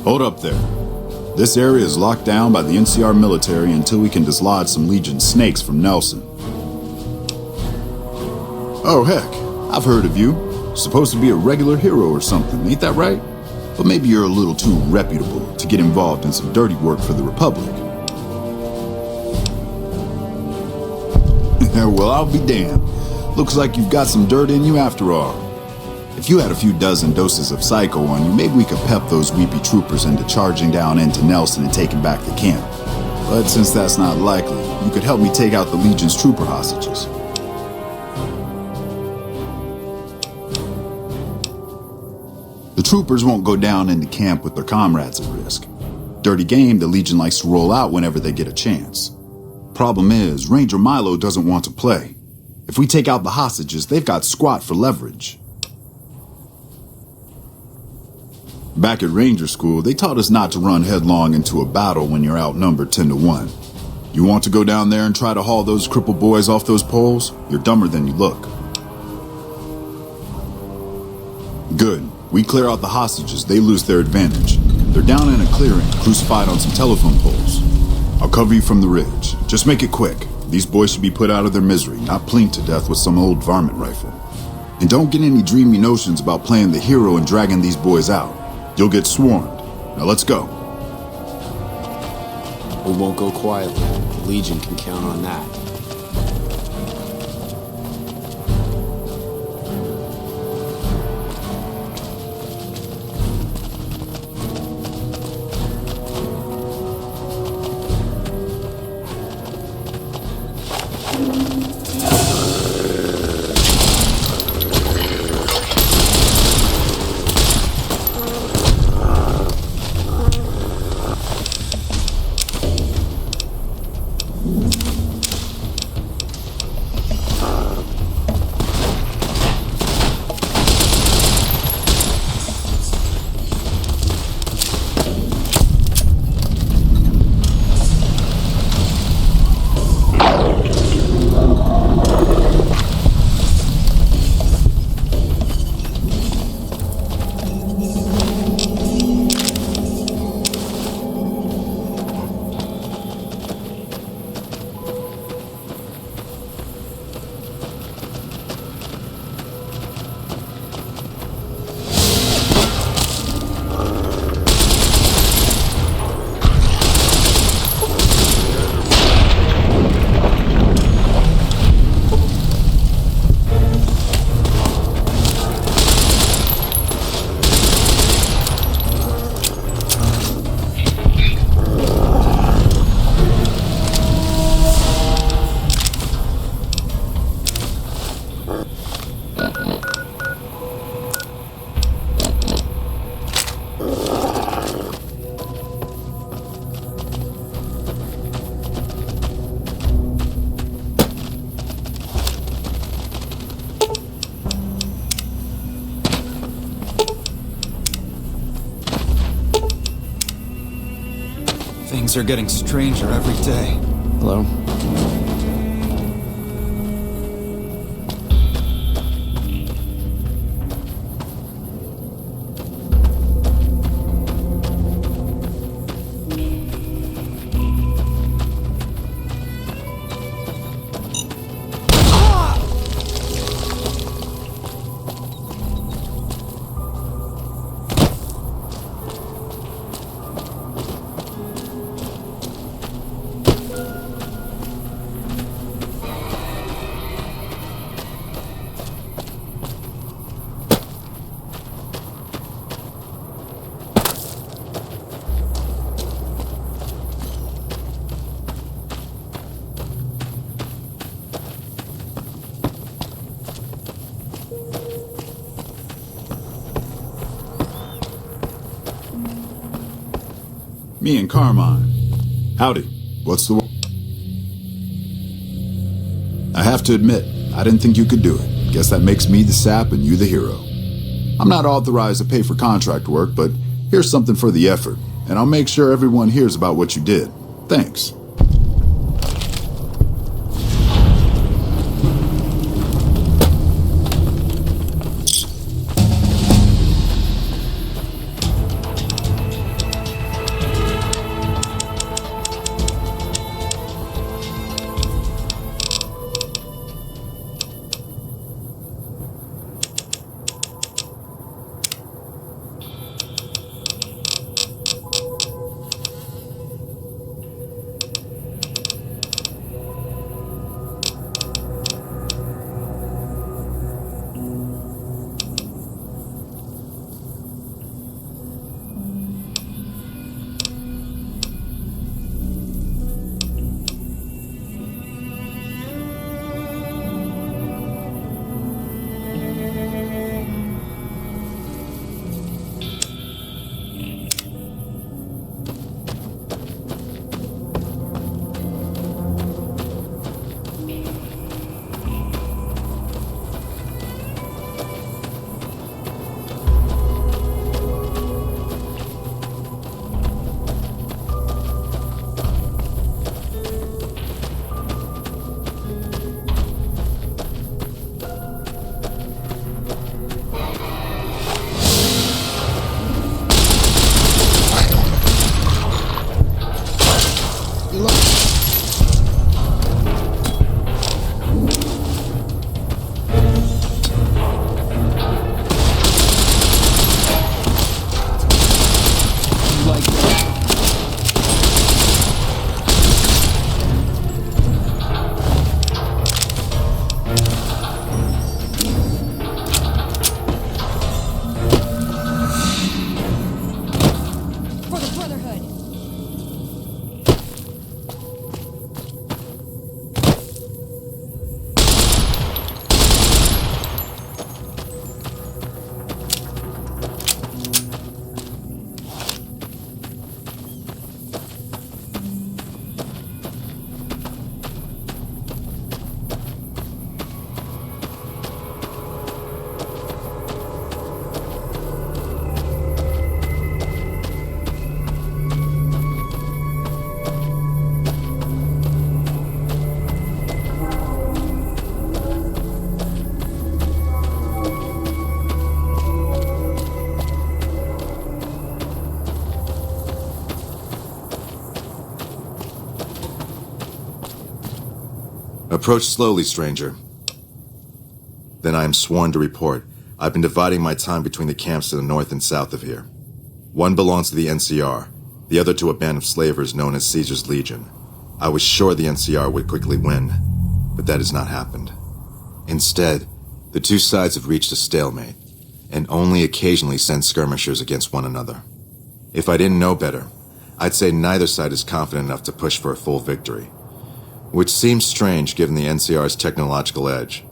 Hold up there. This area is locked down by the NCR military until we can dislodge some Legion snakes from Nelson. Oh heck, I've heard of you. Supposed to be a regular hero or something, ain't that right? But maybe you're a little too reputable to get involved in some dirty work for the Republic. Well, I'll be damned. Looks like you've got some dirt in you after all. If you had a few dozen doses of Psycho on you, maybe we could pep those weepy troopers into charging down into Nelson and taking back the camp. But since that's not likely, you could help me take out the Legion's trooper hostages. The troopers won't go down into camp with their comrades at risk. Dirty game the Legion likes to roll out whenever they get a chance. Problem is, Ranger Milo doesn't want to play. If we take out the hostages, they've got squat for leverage. Back at Ranger School, they taught us not to run headlong into a battle when you're outnumbered 10-1. You want to go down there and try to haul those crippled boys off those poles? You're dumber than you look. Good. We clear out the hostages, they lose their advantage. They're down in a clearing, crucified on some telephone poles. I'll cover you from the ridge. Just make it quick. These boys should be put out of their misery, not plinked to death with some old varmint rifle. And don't get any dreamy notions about playing the hero and dragging these boys out. You'll get swarmed. Now let's go. We won't go quietly. The Legion can count on that. Things are getting stranger every day. Hello? Me and Carmine. Howdy. What's the... I have to admit, I didn't think you could do it. Guess that makes me the sap and you the hero. I'm not authorized to pay for contract work, but here's something for the effort, and I'll make sure everyone hears about what you did. Thanks. good. Approach slowly, stranger. Then I am sworn to report. I've been dividing my time between the camps to the north and south of here. One belongs to the NCR, the other to a band of slavers known as Caesar's Legion. I was sure the NCR would quickly win, but that has not happened. Instead, the two sides have reached a stalemate, and only occasionally send skirmishers against one another. If I didn't know better, I'd say neither side is confident enough to push for a full victory. Which seems strange given the NCR's technological edge.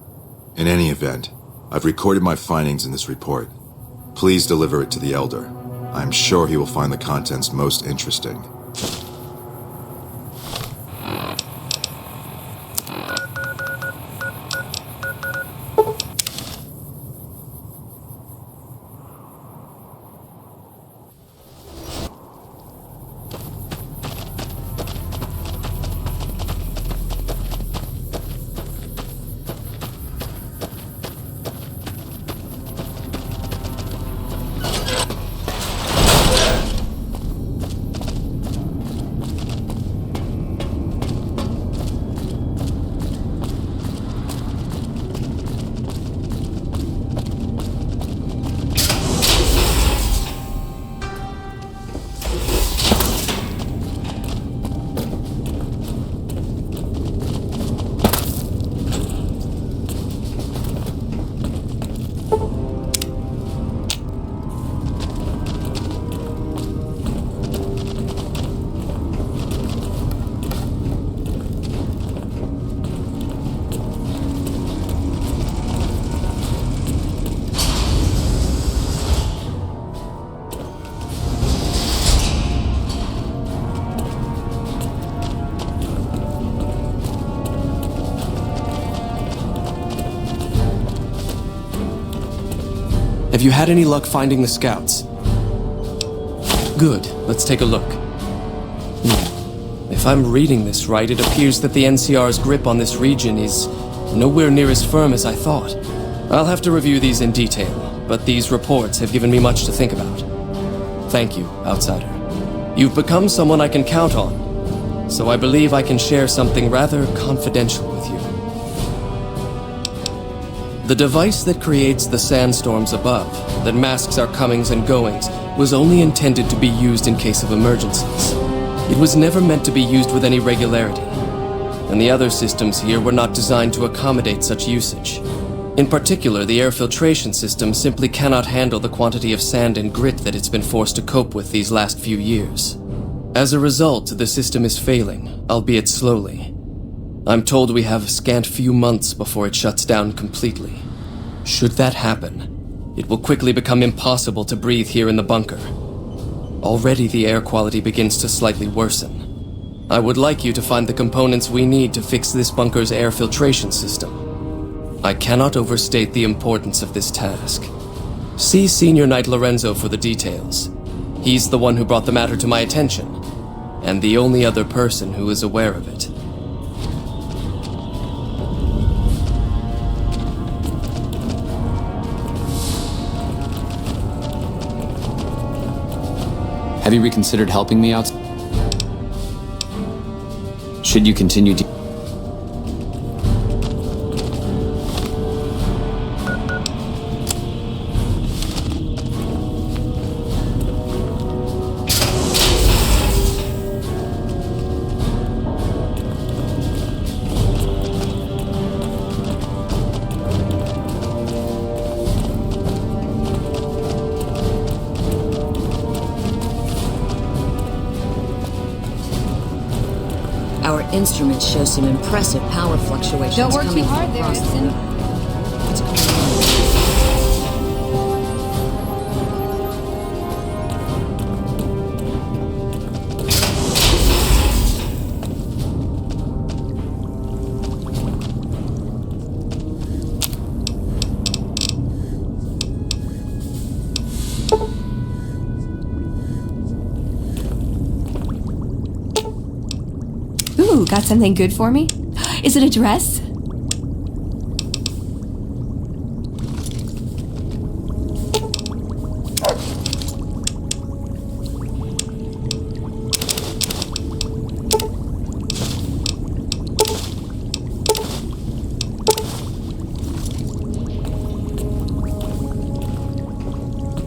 In any event, I've recorded my findings in this report. Please deliver it to the Elder. I'm sure he will find the contents most interesting. Have you had any luck finding the scouts? Good. Let's take a look. If I'm reading this right, it appears that the NCR's grip on this region is nowhere near as firm as I thought. I'll have to review these in detail, but these reports have given me much to think about. Thank you, Outsider. You've become someone I can count on, so I believe I can share something rather confidential with you. The device that creates the sandstorms above, that masks our comings and goings, was only intended to be used in case of emergencies. It was never meant to be used with any regularity, and the other systems here were not designed to accommodate such usage. In particular, the air filtration system simply cannot handle the quantity of sand and grit that it's been forced to cope with these last few years. As a result, the system is failing, albeit slowly. I'm told we have a scant few months before it shuts down completely. Should that happen, it will quickly become impossible to breathe here in the bunker. Already the air quality begins to slightly worsen. I would like you to find the components we need to fix this bunker's air filtration system. I cannot overstate the importance of this task. See Senior Knight Lorenzo for the details. He's the one who brought the matter to my attention, and the only other person who is aware of it. Have you reconsidered helping me out? Should you continue to... Our instruments show some impressive power fluctuations Don't work coming too hard from there, across the Ibsen. river. What's going on? Ooh, got something good for me? Is it a dress?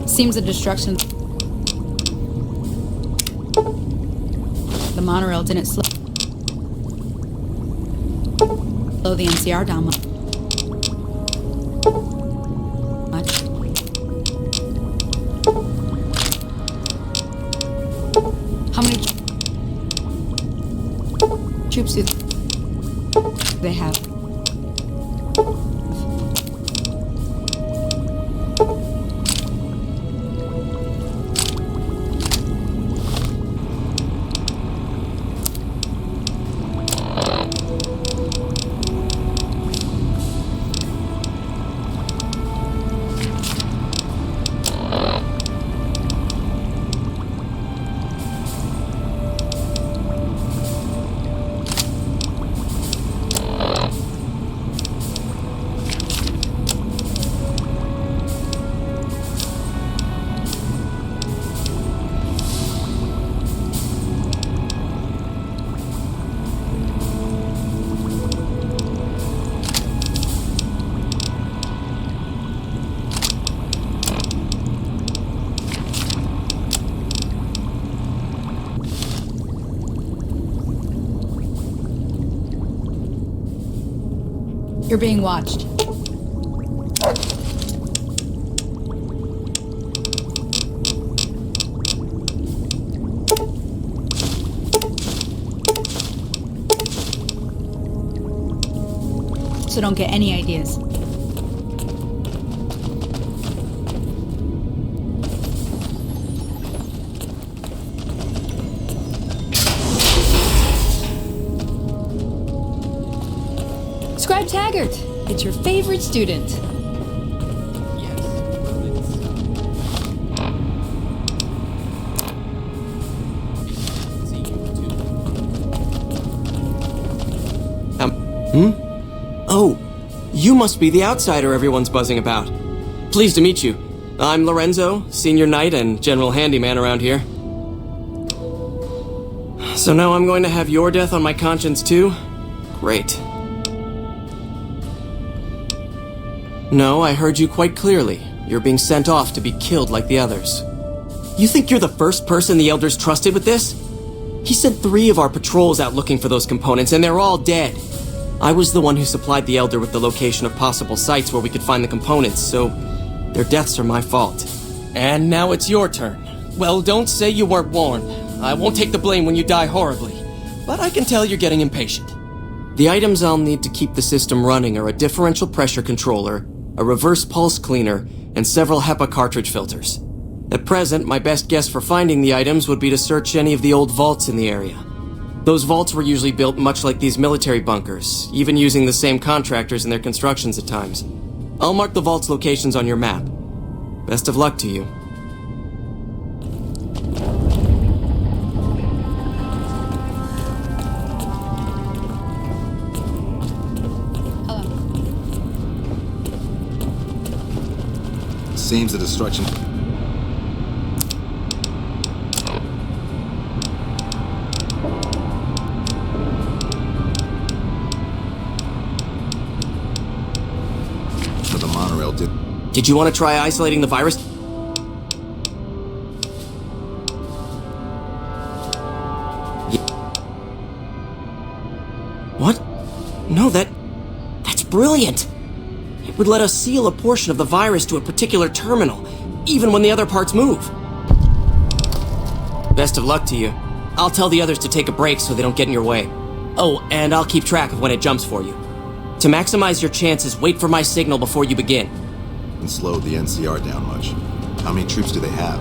Seems the destruction. The monorail didn't slow the NCR down much. How many troops do they have? You're being watched. So don't get any ideas. Scribe Taggart, it's your favorite student. Oh, you must be the outsider everyone's buzzing about. Pleased to meet you. I'm Lorenzo, senior knight and general handyman around here. So now I'm going to have your death on my conscience too? Great. No, I heard you quite clearly. You're being sent off to be killed like the others. You think you're the first person the Elders trusted with this? He sent 3 of our patrols out looking for those components, and they're all dead. I was the one who supplied the Elder with the location of possible sites where we could find the components, so their deaths are my fault. And now it's your turn. Well, don't say you weren't warned. I won't take the blame when you die horribly, but I can tell you're getting impatient. The items I'll need to keep the system running are a differential pressure controller, a reverse pulse cleaner, and several HEPA cartridge filters. At present, my best guess for finding the items would be to search any of the old vaults in the area. Those vaults were usually built much like these military bunkers, even using the same contractors in their constructions at times. I'll mark the vault's locations on your map. Best of luck to you. Seems the destruction... for the monorail Did you want to try isolating the virus? What? No, that's brilliant! It would let us seal a portion of the virus to a particular terminal, even when the other parts move. Best of luck to you. I'll tell the others to take a break so they don't get in your way. Oh, and I'll keep track of when it jumps for you. To maximize your chances, wait for my signal before you begin. And slow the NCR down much. How many troops do they have?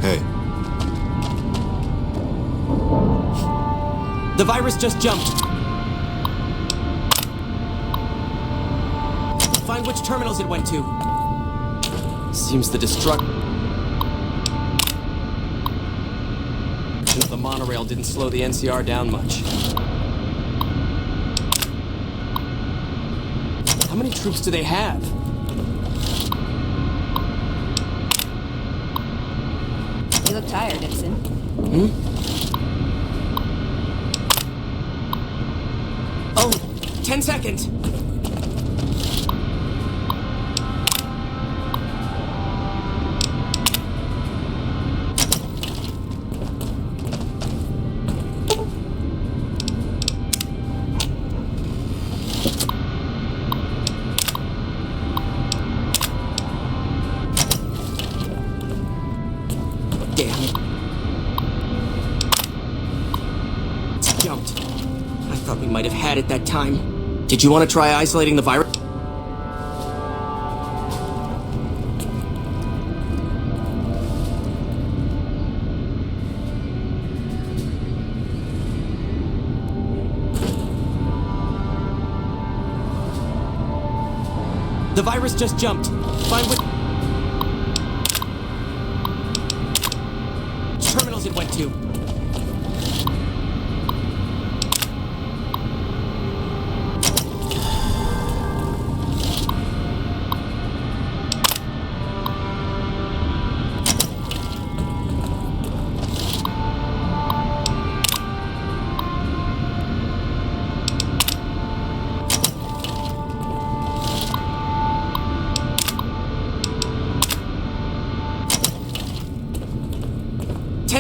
Hey. The virus just jumped. Find which terminals it went to. Seems the destruction of the monorail didn't slow the NCR down much. How many troops do they have? You look tired, Dixon. Oh, 10 seconds. Damn it. It's jumped. I thought we might have had it that time. Did you want to try isolating the virus? The virus just jumped. Find what terminals it went to.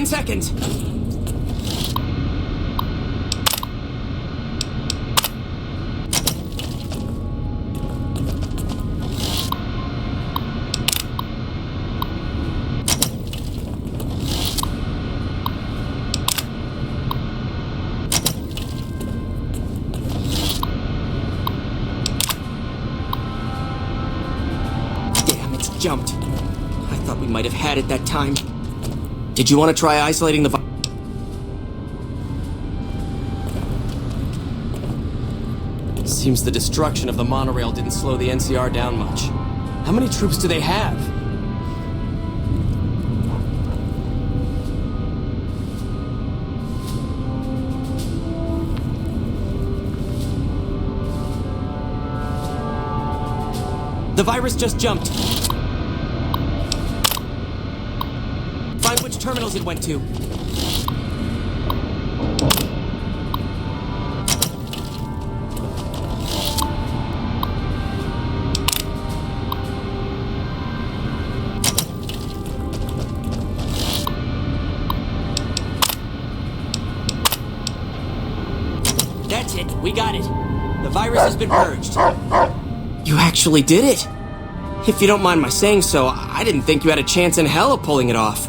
Seconds. Damn, it's jumped. I thought we might have had it that time. Did you want to try isolating the Seems the destruction of the monorail didn't slow the NCR down much. How many troops do they have? The virus just jumped. Find which terminals it went to. That's it. We got it. The virus has been purged. You actually did it. If you don't mind my saying so, I didn't think you had a chance in hell of pulling it off.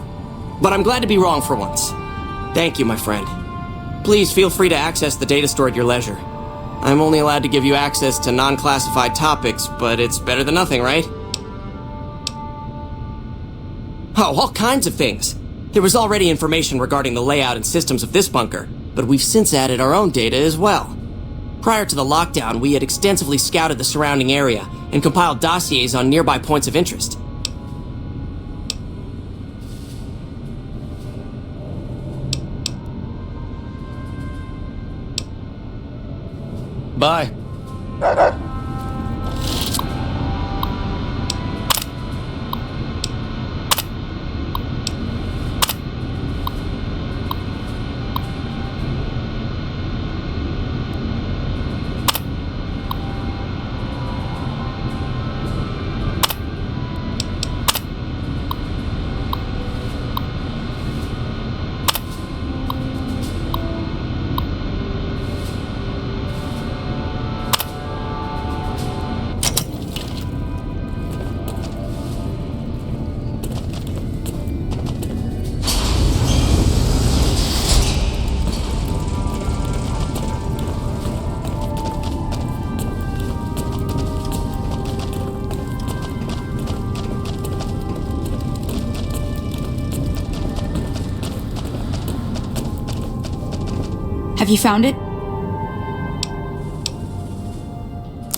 But I'm glad to be wrong for once. Thank you, my friend. Please feel free to access the data store at your leisure. I'm only allowed to give you access to non-classified topics, but it's better than nothing, right? Oh, all kinds of things. There was already information regarding the layout and systems of this bunker, but we've since added our own data as well. Prior to the lockdown, we had extensively scouted the surrounding area and compiled dossiers on nearby points of interest. Bye. Have you found it?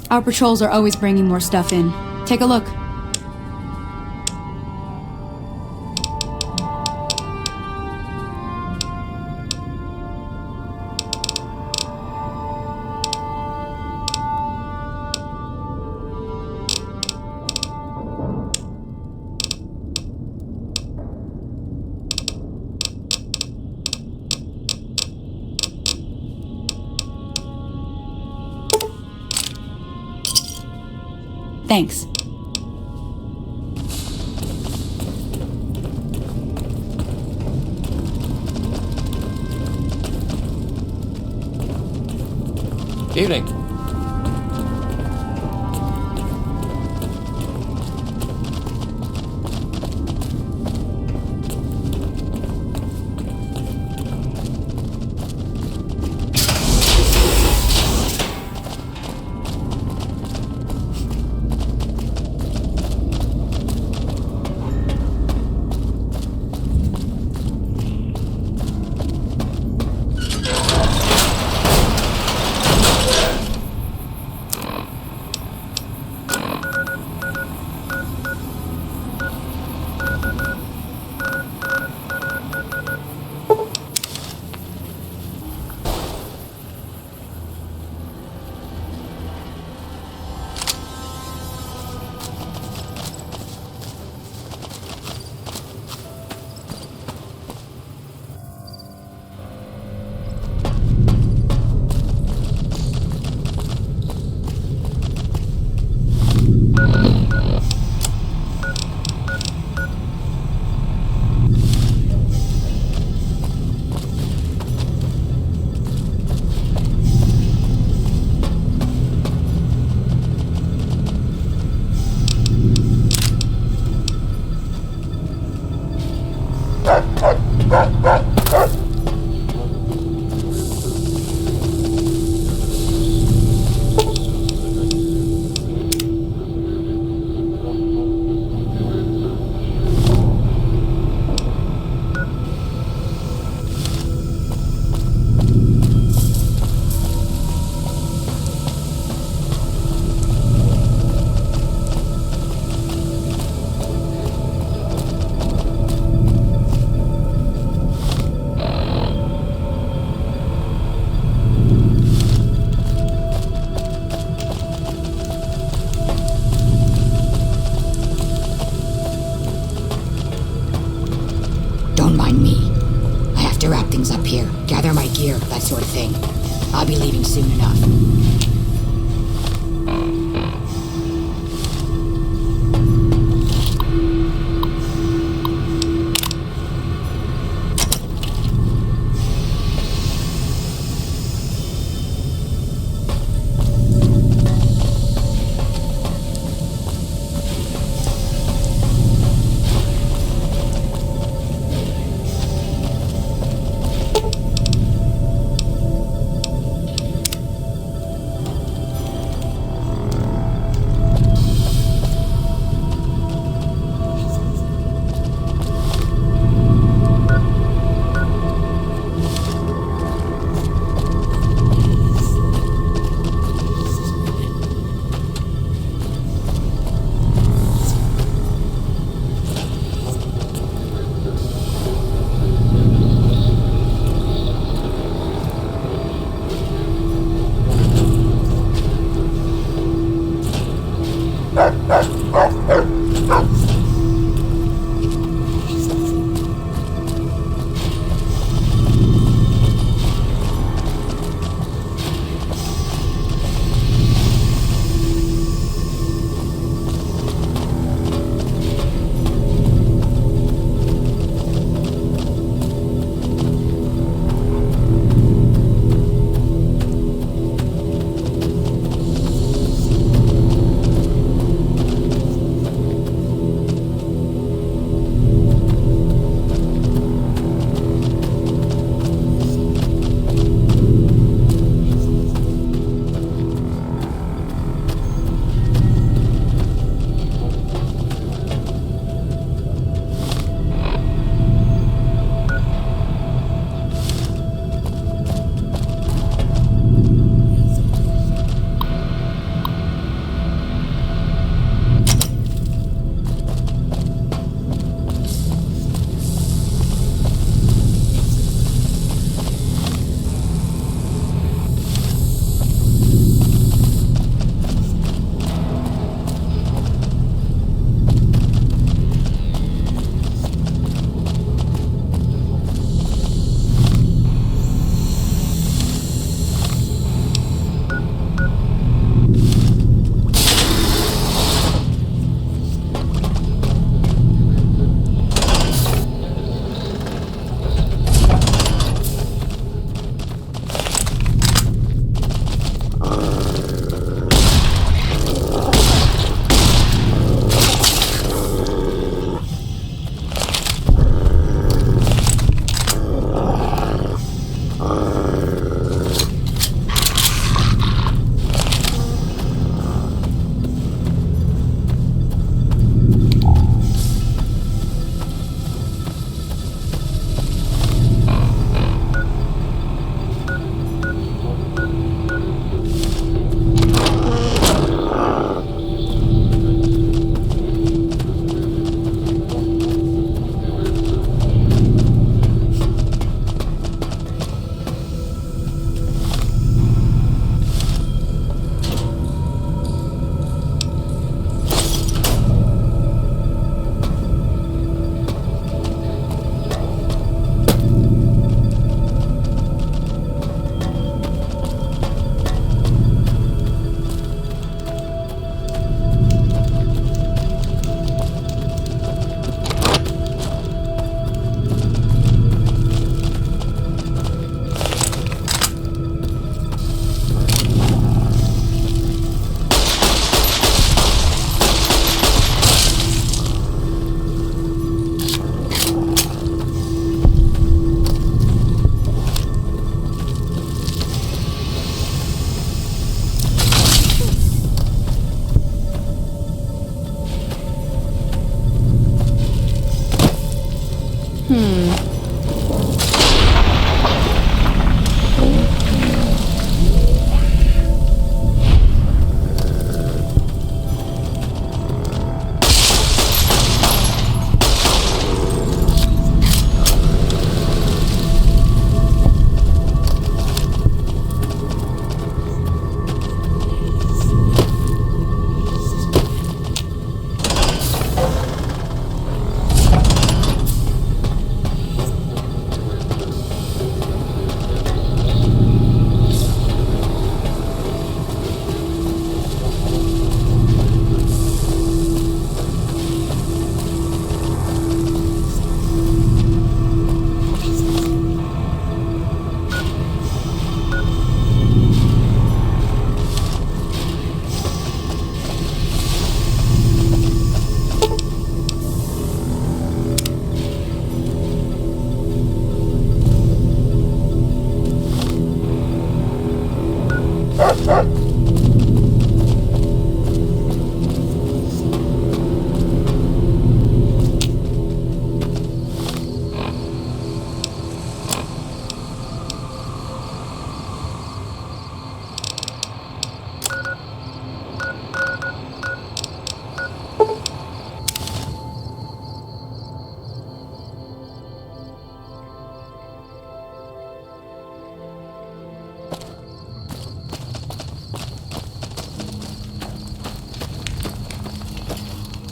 Our patrols are always bringing more stuff in. Take a look. Thanks. Evening. Don't mind me. I have to wrap things up here, gather my gear, that sort of thing. I'll be leaving soon enough.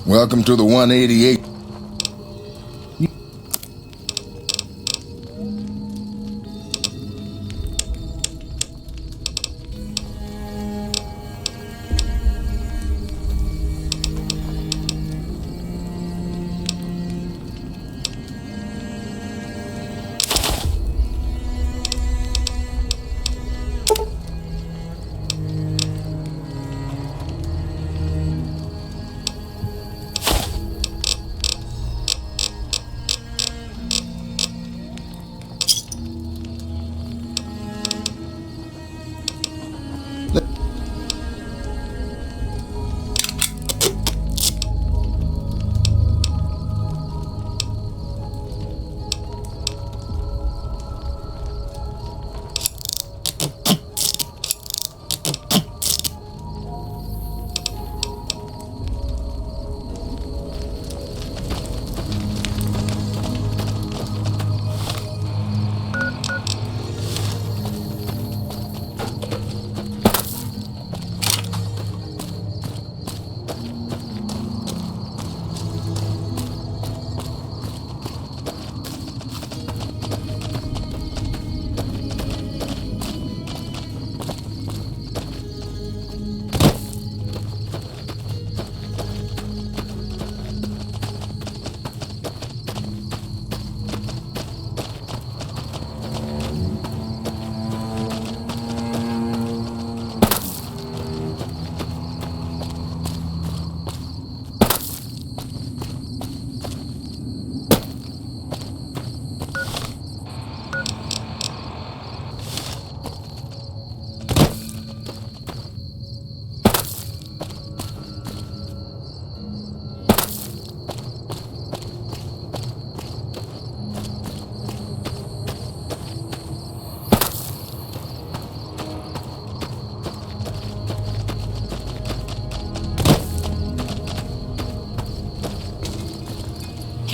Welcome to the 188.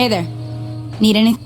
Hey there. Need anything?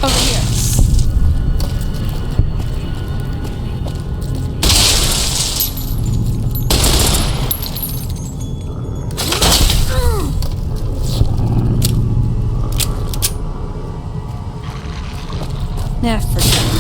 Over here. Nah, forget it.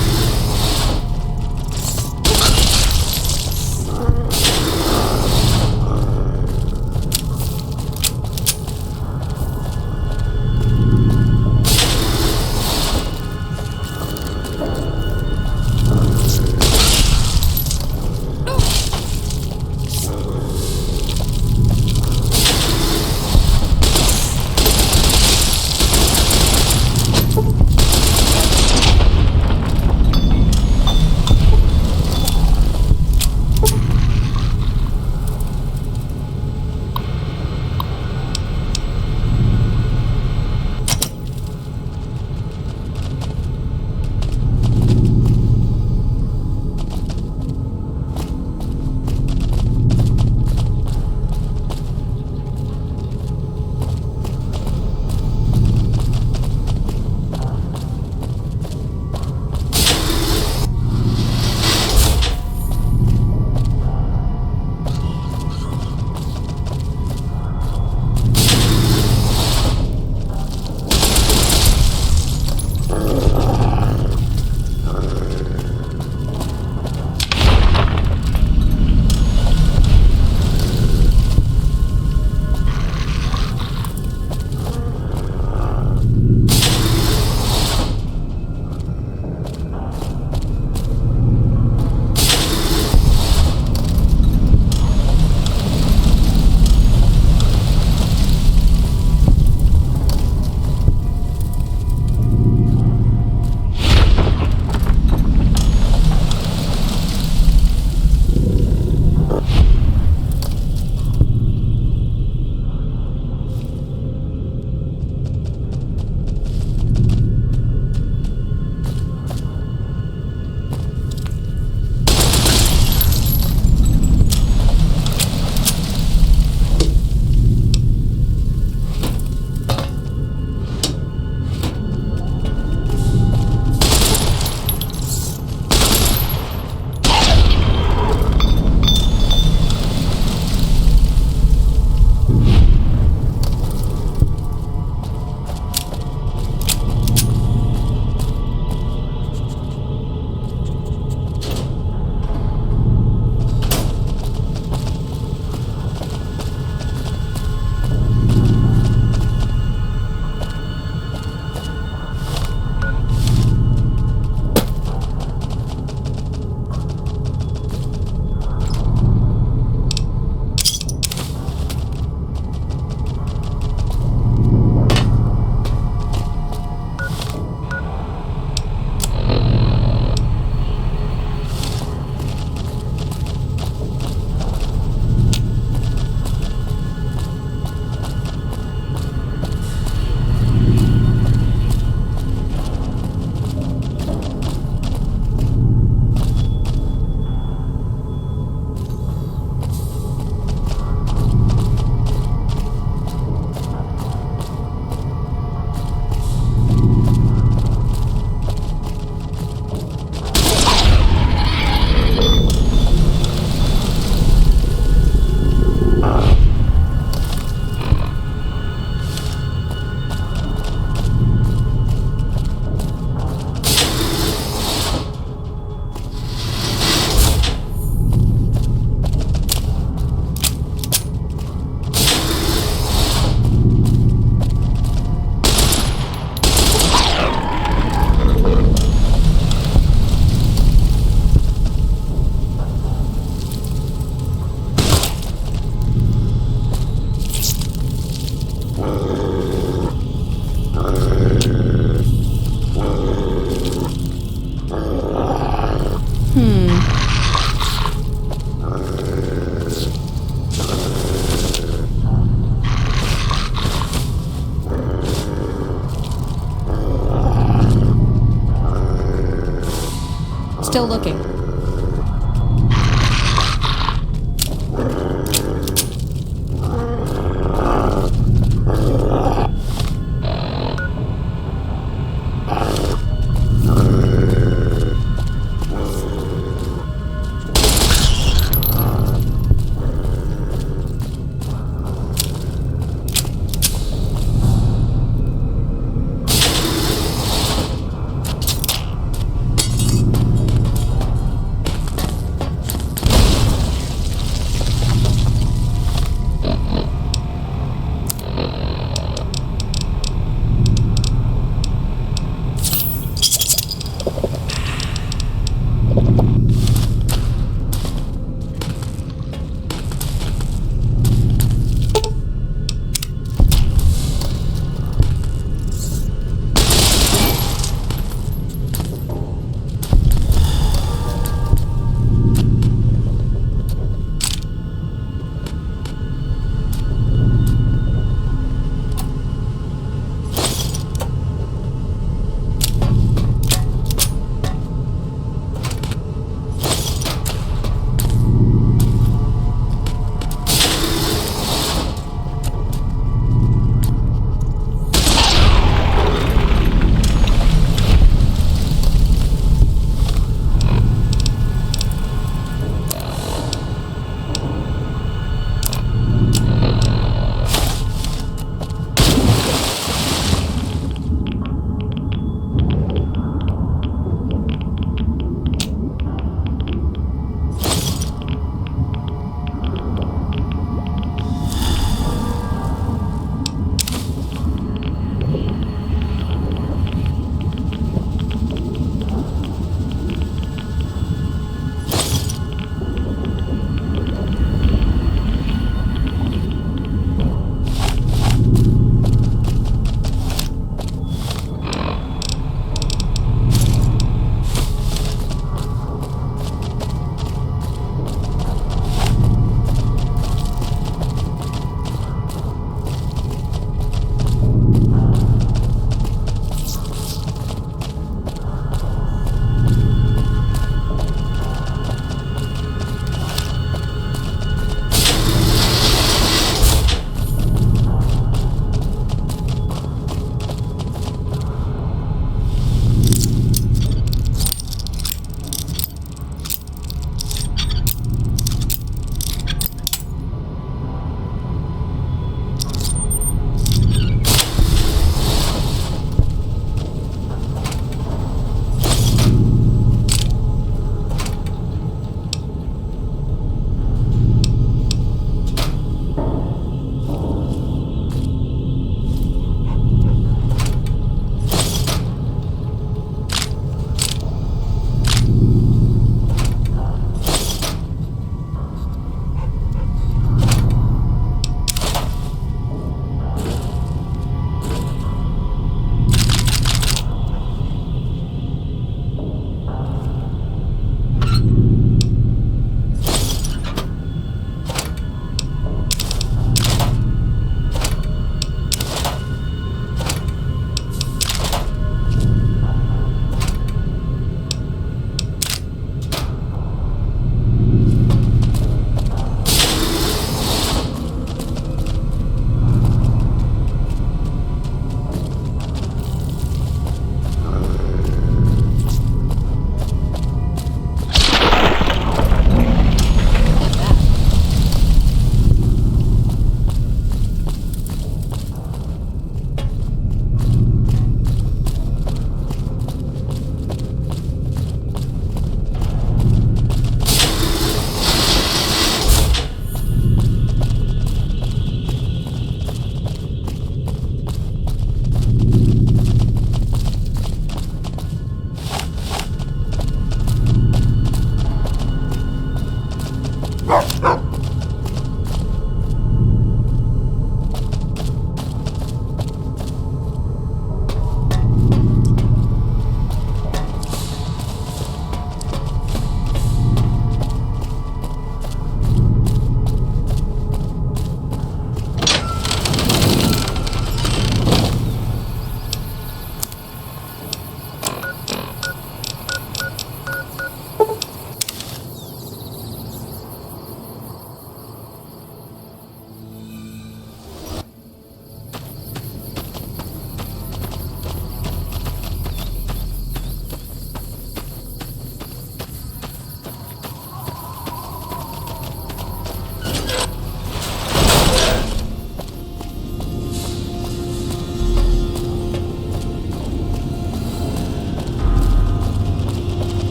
Still looking.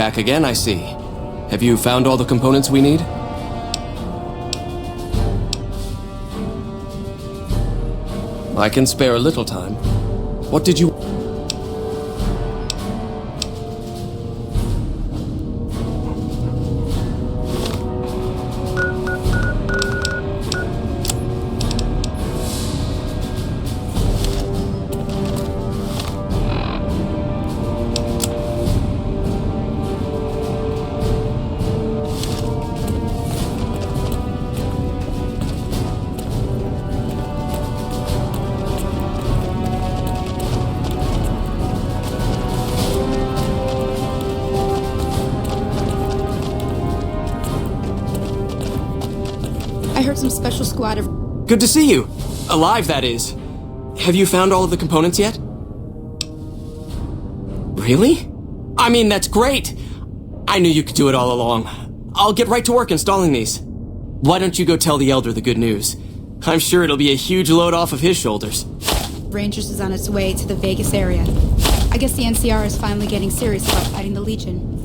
Back again, I see. Have you found all the components we need? I can spare a little time. What did you... I heard some special squad of... Good to see you! Alive, that is. Have you found all of the components yet? Really? I mean, that's great! I knew you could do it all along. I'll get right to work installing these. Why don't you go tell the Elder the good news? I'm sure it'll be a huge load off of his shoulders. Rangers is on its way to the Vegas area. I guess the NCR is finally getting serious about fighting the Legion.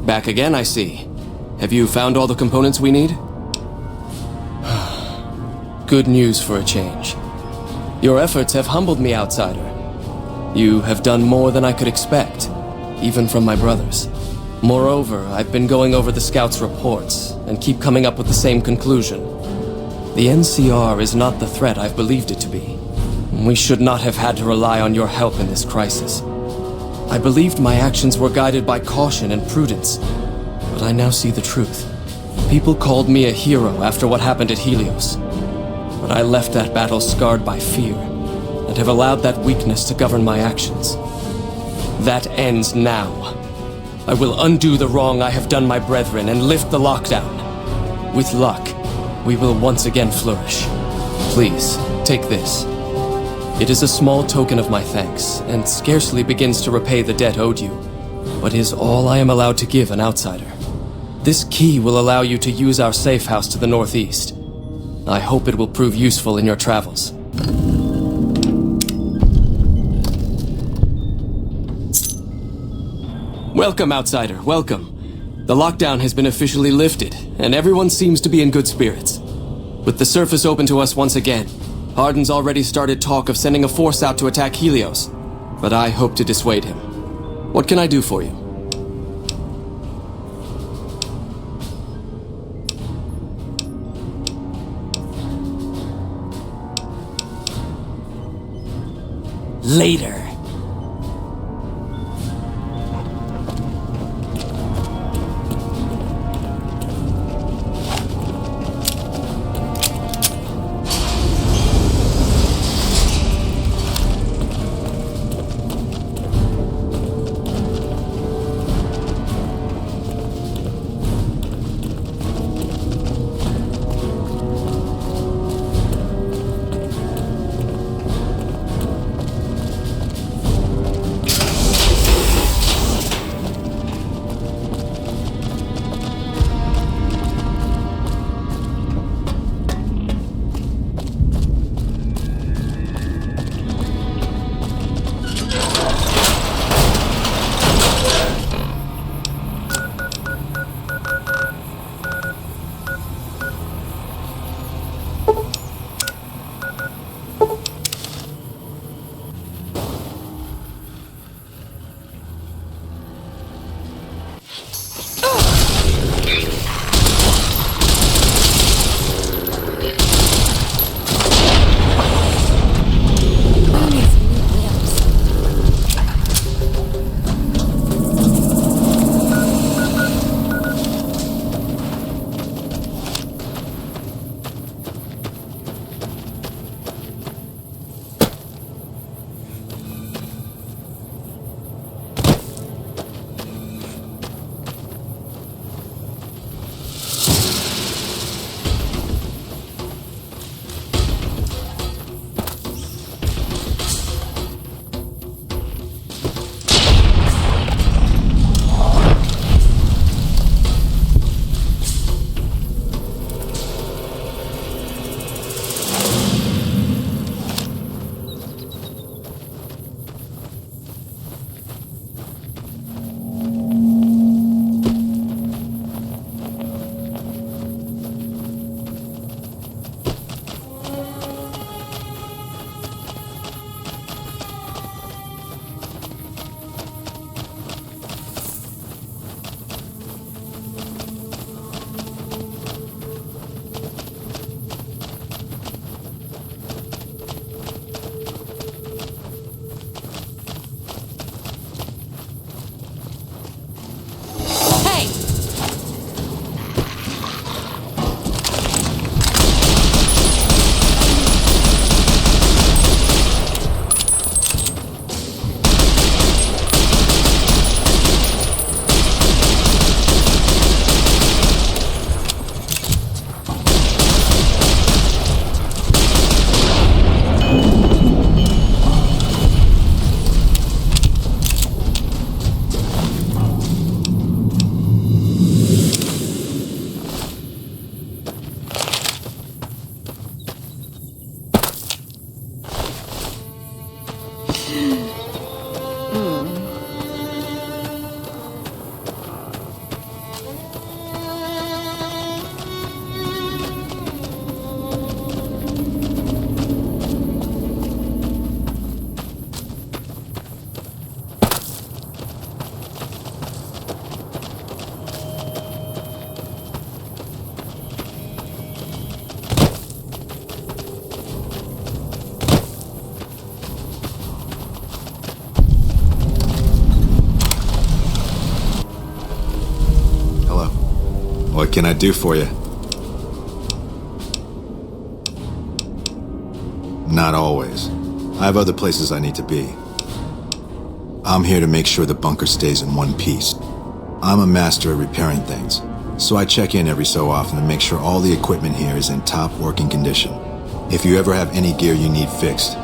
Back again, I see. Have you found all the components we need? Good news for a change. Your efforts have humbled me, outsider. You have done more than I could expect, even from my brothers. Moreover, I've been going over the scouts' reports, and keep coming up with the same conclusion. The NCR is not the threat I've believed it to be. We should not have had to rely on your help in this crisis. I believed my actions were guided by caution and prudence, but I now see the truth. People called me a hero after what happened at Helios, but I left that battle scarred by fear, and have allowed that weakness to govern my actions. That ends now. I will undo the wrong I have done my brethren and lift the lockdown. With luck, we will once again flourish. Please, take this. It is a small token of my thanks, and scarcely begins to repay the debt owed you, but is all I am allowed to give an outsider. This key will allow you to use our safe house to the northeast. I hope it will prove useful in your travels. Welcome, outsider, welcome. The lockdown has been officially lifted, and everyone seems to be in good spirits. With the surface open to us once again, Hardin's already started talk of sending a force out to attack Helios, but I hope to dissuade him. What can I do for you? Later. What can I do for you? Not always. I have other places I need to be. I'm here to make sure the bunker stays in one piece. I'm a master at repairing things, so I check in every so often to make sure all the equipment here is in top working condition. If you ever have any gear you need fixed,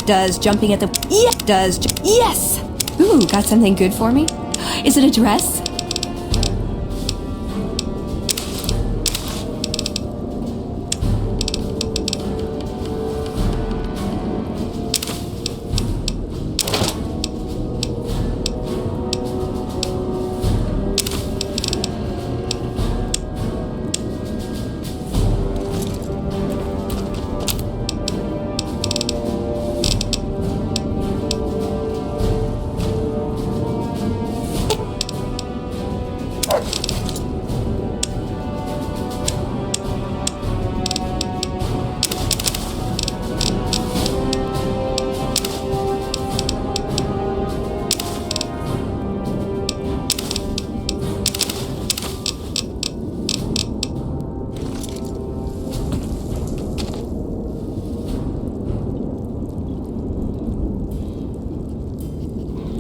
Does jumping at the... Yes! Ooh, got something good for me? Is it a dress?